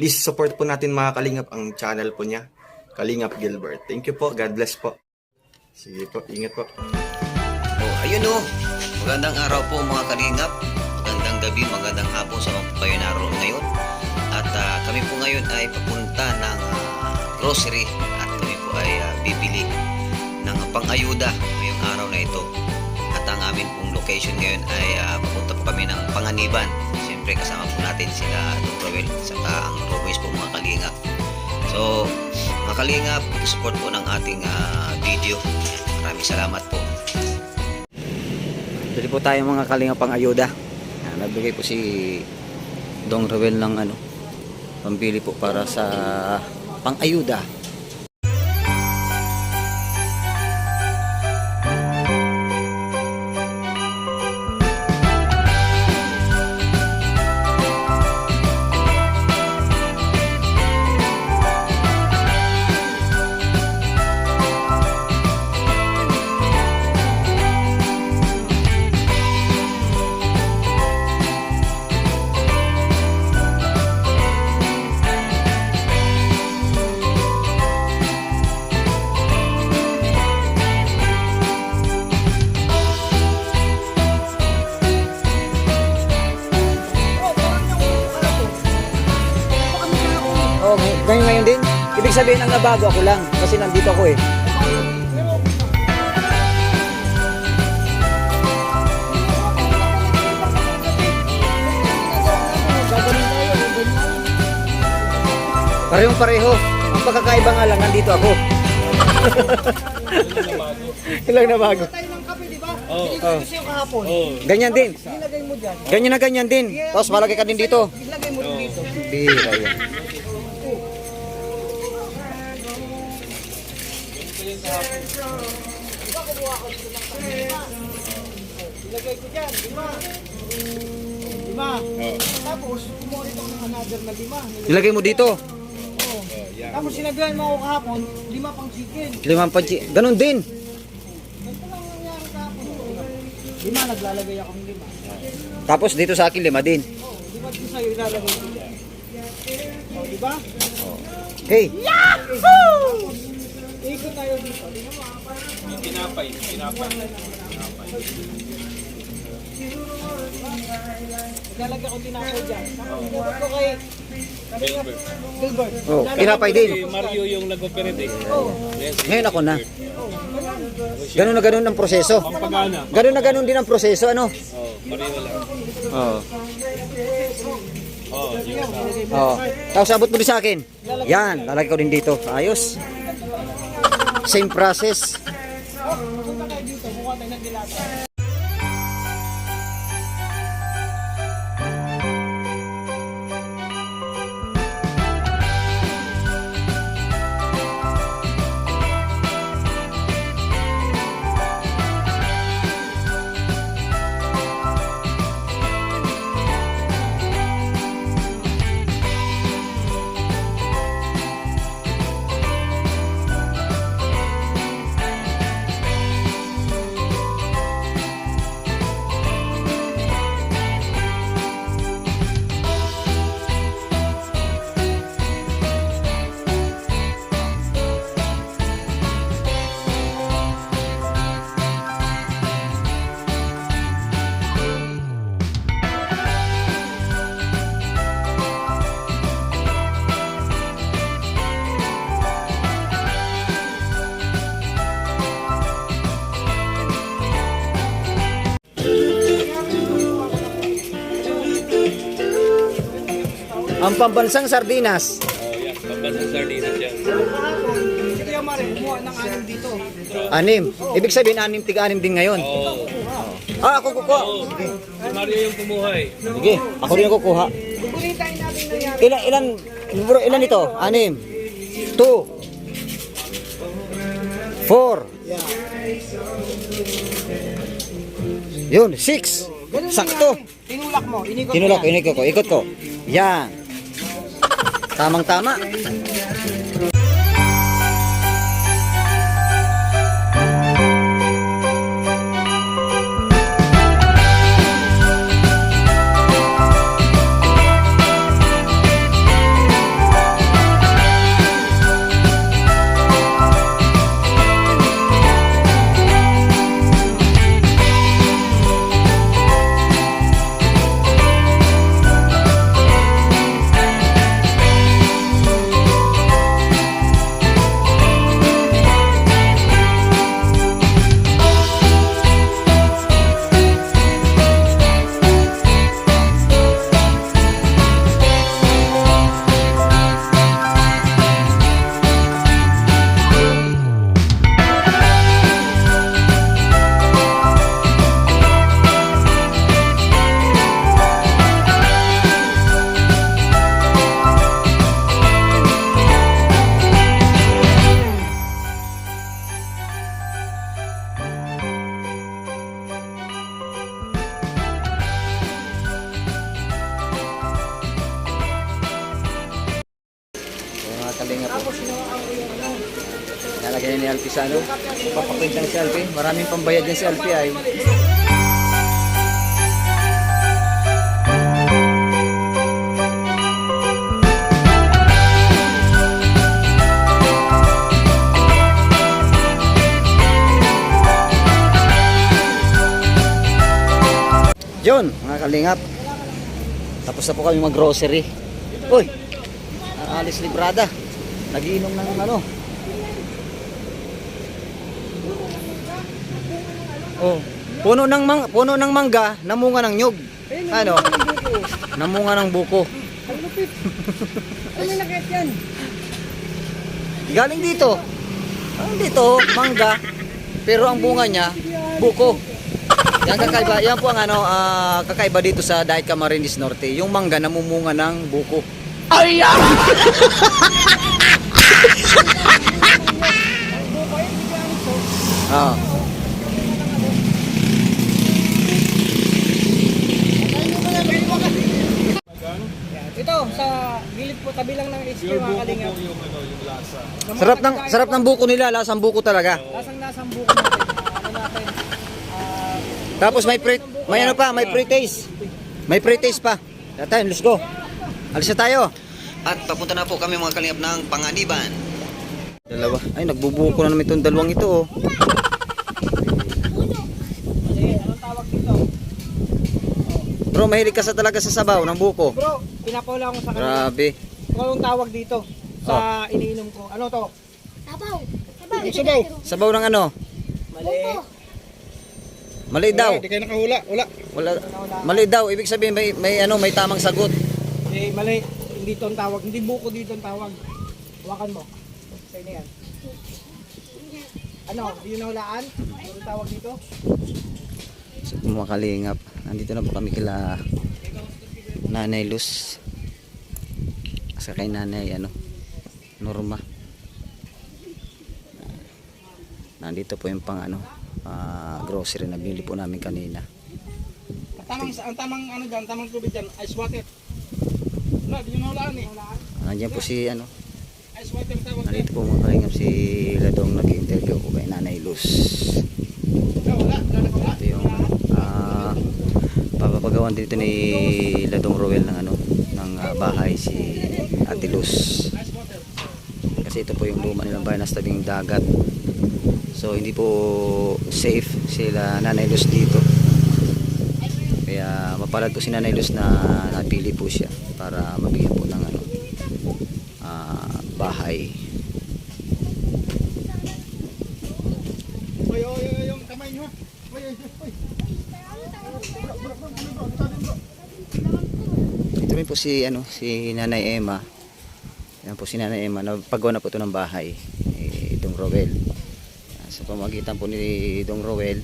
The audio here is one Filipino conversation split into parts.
Please support po natin mga kalingap ang channel po niya, Kalingap Gilbert. Thank you po. God bless po. Sige po. Ingat po. Ayun magandang araw po mga kalingap. Magandang gabi, magandang hapon sa mga kayo naroon ngayon. At kami po ngayon ay papunta ng grocery at kami po ay bibili ng pang-ayuda ngayong araw na ito. At ang amin pong location ngayon ay papunta po kami ng Panganiban. Siyempre kasama po natin sila Dong Roel saka ang Roboys po mga kalingap. So mga kalingap, support po ng ating video. Maraming salamat po. Dali po tayo mga kalingap pang-ayuda. Nagbigay po si Dong Roel ng pambili po para sa pang-ayuda. Ganyan ngayon din. Ibig sabihin ang nabago ako lang kasi nandito ako eh. Parehong pareho. Ang pagkakaiba nga lang nandito ako. Ilang na bago. Ganyan din. Ganyan na ganyan din. Tapos malagay ka din dito. Ilagay mo rin dito. Bira yan. Ilagay ko dyan, 5. 5. Tapos, kumuha ito ng another na 5. Ilagay mo dito. Tapos sinagayan mo ako kahapon, 5 pang chicken. 5 panchi. Ganun din. Ganito lang nangyari kahapon. 5, naglalagay ako ng 5. Tapos dito sa akin 5 din. 5 din sa'yo ilalagay ko dyan. O, diba? Okay. Yahoo! Ikot tayo dito. Pinapay. Naglalagay ko tinapay dyan. Tapos ko kay Gilbert. Oh, pinapay din. Si Mario yung nag-operate eh. Ngayon ako na. Ganun na ganun ang proseso. Pampagana. Ganun na ganun din ang proseso, ano? Pareho lang. Oo. Yun. Oo. Tapos abot mo din sa akin. Yan, lalagay ko din dito. Ayos. Same process. Punta kayo dito, mukha tayo ng dilata. Ang pambansang sardinas. Yan. Pambansang sardinas yan. Kahapon, si Kuya Mare, kumuha ng 6 dito. 6. Ibig sabihin 6 tiga-6 din ngayon. Ako kukuha. Sige. Si Mario yung kumuhay. Sige, ako rin ang kukuha. Bubulitain natin nangyari. Ilan ito? 6. 2. 4. Yun, 6. Sakto. Tinulak mo, inikot Tinulak ko, ikot ko. Yan. Tamang-tama. kalinga po. Tapos sinawaan ko yung ano. Nalagyan ni Alpi sa ano. Papakwentang si Alpi. Maraming pambayad yan si Alpi ay. Yun, mga kalingap. Tapos na po kami mag-grocery. Uy, Alice Librada. Nagiinom ng ano. Oh, puno ng mangga, namunga ng nyug. Ano? Namunga ng buko. Ang lupit. Ano yung nakit yan? Galing dito. Dito, mangga. Pero ang bunga niya, buko. Yan kakaiba, yan po ang ano, kakaiba dito sa Diet Camarines Norte. Yung mangga namumunga ng buko. Ay! Ah. Ito, sa gilid po, tabi lang ng HQ mga kalingap. Sarap ng buko nila, lasang buko talaga. Lasang buko natin. Ano natin? Tapos may ano pa, may pre-taste. May pre-taste pa. Tayo, let's go. Alis na tayo. At papunta na po kami mga kalingap ng Panganiban. Dalawa. Ay, nagbubuko na naman itong dalawang ito. Oh. Anong tawag dito? Bro, mahilig ka sa talaga sa sabaw ng buko. Bro, pinapawala ko sa kanila. Grabe. Kung anong tawag dito sa iniinom ko. Ano to? Sabaw. Yung sabaw. Sabaw ng ano? Mali. Mali daw. Hindi kayo nakahula. Wala. Mali daw. Ibig sabihin may tamang sagot. Mali. Hindi to ang tawag. Hindi buko dito ang tawag. Hawakan mo. Sa'yo na yan. Ano? Hindi yun nahulaan? Ano ang tawag dito? So, mga kalingap, nandito na po kami kila Nanay Luz. Sa kay Nanay Norma. Nandito po yung pang grocery na bili po namin kanina. Ang tamang ano dyan, tamang tubig dyan, ice water. Wala, hindi nyo nahulaan eh. Nandiyan po si Ice water tawag dyan. nandito po mga kalingap si Ladong nag-interview ko kay Nanay Luz. Wala. Ito yung papapagawan dito ni Ladong Roel ng bahay si Ate Luz. Kasi ito po yung luma nilang bahay na sa tabing dagat. So hindi po safe sila Nanay Luz dito. Kaya mapalad po si Nanay Luz na napili po siya para mabigyan po ng bahay. Oy, yung kamay nyo. Oy. Ito rin po si Nanay Emma. Yan po si Nanay Emma. Napagawa na po ito ng bahay ni Dong Roel. Sa pamagitan po ni Dong Roel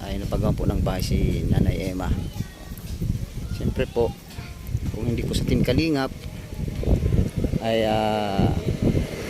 ay napagawa po ng bahay si Nanay Emma. Siyempre po, kung hindi po sa Team Kalingap ay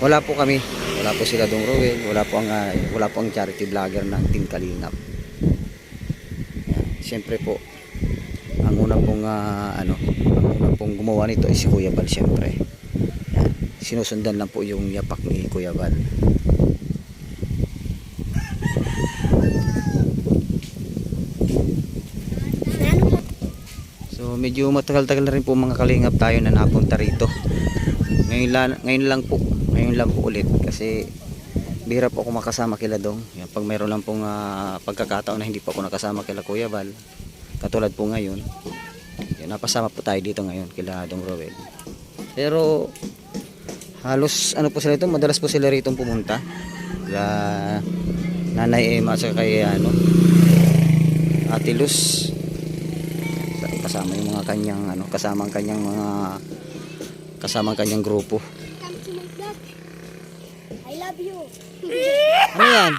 wala po kami. Wala po sila Dong Roel, wala po ang charity vlogger ng Team Kalingap. Yan. Siyempre po, ang unang pong gumawa nito ay si Kuya Bal siyempre. Yan. Sinusundan lang po yung yapak ni Kuya Bal. So medyo matagal-tagal na rin po mga kalingap tayo na napunta rito. Ngayon lang po ulit kasi bihira po ako makasama kila Dong. Yan, pag mayroon lang pong pagkakataon na hindi po ako nakasama kila Kuya Bal, katulad po ngayon, yan, napasama po tayo dito ngayon kila Dong Roel. Pero halos po sila ito, madalas po sila rito pumunta. Kila Nanay Emma at kay Ate Luz. Kasama yung mga kanyang kasamang kanyang grupo. Come to my vlog. I love you. Ano yan?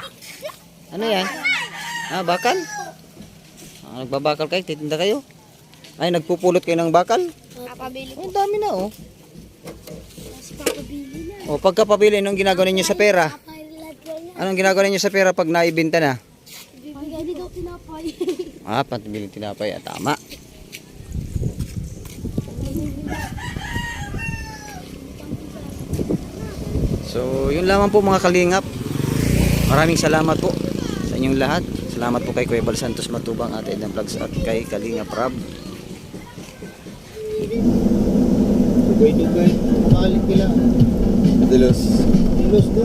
Ano yan? Bakal? Nagbabakal kayo? Titinda kayo? Ay, nagpupulot kayo ng bakal? Papabili ko. Ang dami na oh. Kasi papabili na. O pagkapabili, anong ginagawa ninyo sa pera? Papalagay na. Anong ginagawa ninyo sa pera pag naibenta na? Bibigyan daw tinapay. Pantibili tinapay. Tama. So, yun lamang po mga kalingap. Maraming salamat po sa inyong lahat. Salamat po kay Kuya Bal Santos Matubang, Ate Edna Vlogs at kay Kalingap Rab. Dugay-dugay. Makalit nila. Adilos. Ilos do.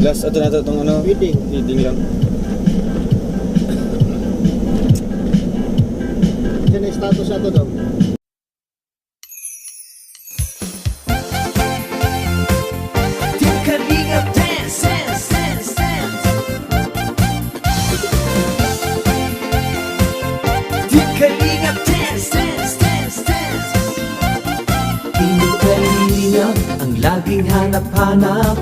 Last ato na ito itong ano. Feeding. Feeding lang. Yan ang status ato daw. Kalingap dance, dance, dance, dance. Kalingap dance, dance, dance, dance. Di kalingap ang laging hanap-hanap,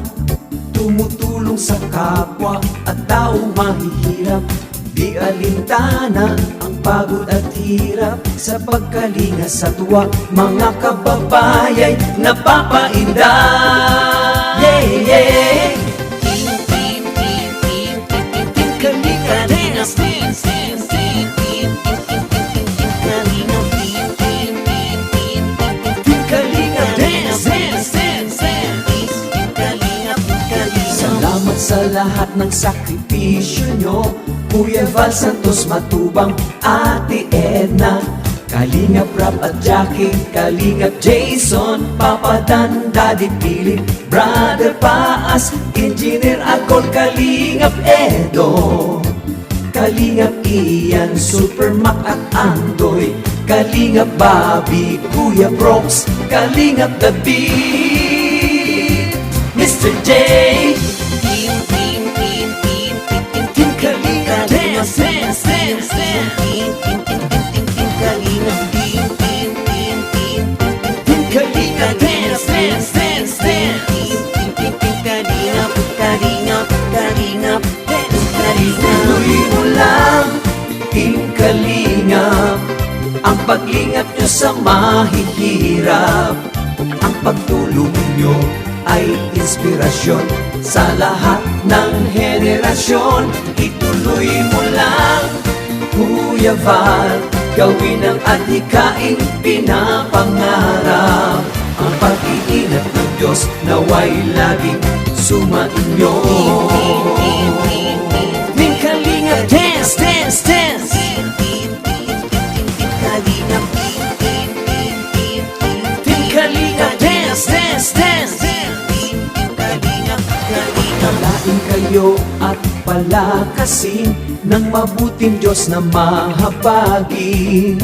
tumutulong sa kapwa at taong mahihirap. Di alintana ang pagod at hirap, sa pagkalinga sa tuwa mga kababayay napapainda. Yeah, yeah. Kalingap dance, dance, dance, Kalingap dance, dance, dance, dance. Salamat sa lahat ng sakripisyo nyo, Kuya Val Santos Matubang, Ate Edna, Kalingap Rab at Jackie, Kalingap Jason, Papa Dan, Daddy Philip, Brother Paas, Engineer Akol, Kalingap Edo, Kalingap Ian, Super Mac at Andoy, Kalingap Bobby, Kuya Brooks, Kalingap David, Mr. J, Kalingap dance, dance, dance, dance. Kalingap dance, dance, dance, dance. Ituloy mo lang, Team Kalingap, ang paglingap nyo sa mahihirap. Ang pagtulong nyo ay inspirasyon sa lahat ng henerasyon. Ituloy mo lang, Kuya Val, gawin ang adhikaing pinapangarap. Ang pag-iingat ng Diyos naway laging sumainyo. Team Kalingap dance, dance, dance. Team Kalingap dance, dance, dance. Palain kayo at palakasin ng mabuting Diyos na mahabagin.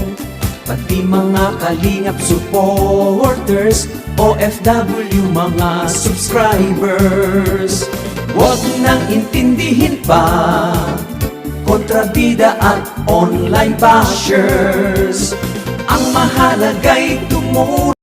Pati mga Kalingap supporters, OFW mga subscribers, huwag nang intindihin pa kontrabida at online bashers. Ang mahalaga'y tumulong